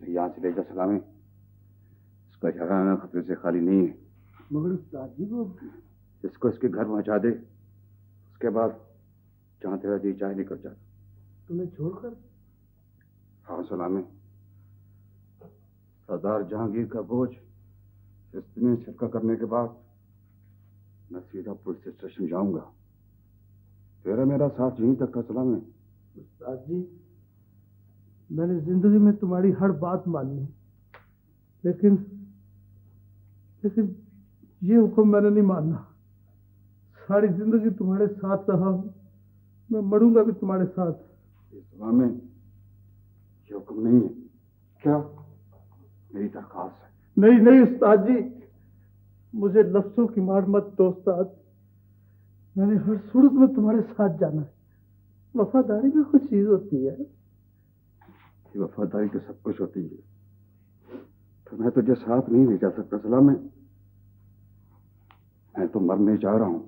यहाँ से ले जा सलामी। इसका ठिकाना खतरे से खाली नहीं है। मगर उस्ताद जी वो इसको इसके घर पहुंचा दे, उसके बाद जहाँ तेरा जी चाहे निकल जा। तुम्हें छोड़कर? हाँ सलामी। सरदार जहांगीर का बोझ इतने छिपका करने के बाद मैं सीधा पुलिस स्टेशन जाऊंगा। तेरा मेरा साथ यहीं तक था सलामी। उस्ताद जी मैंने जिंदगी में तुम्हारी हर बात मानी है, लेकिन ये हुक्म मैंने नहीं मानना। सारी जिंदगी तुम्हारे साथ रहा हूं, मैं मरूंगा भी तुम्हारे साथ। सलामी ये हुक्म नहीं है। क्या? मेरी दरखास्त है। नहीं नहीं उस्ताद जी, मुझे लफ्जों की मार मत दो उस्ताद। मैंने हर सूरत में तुम्हारे साथ जाना है। वफादारी में कुछ चीज होती है। वफादारी तो सब कुछ होती है, तो मैं तुझे साथ नहीं ले जा सकता सलामी। मैं तो मरने जा रहा हूं।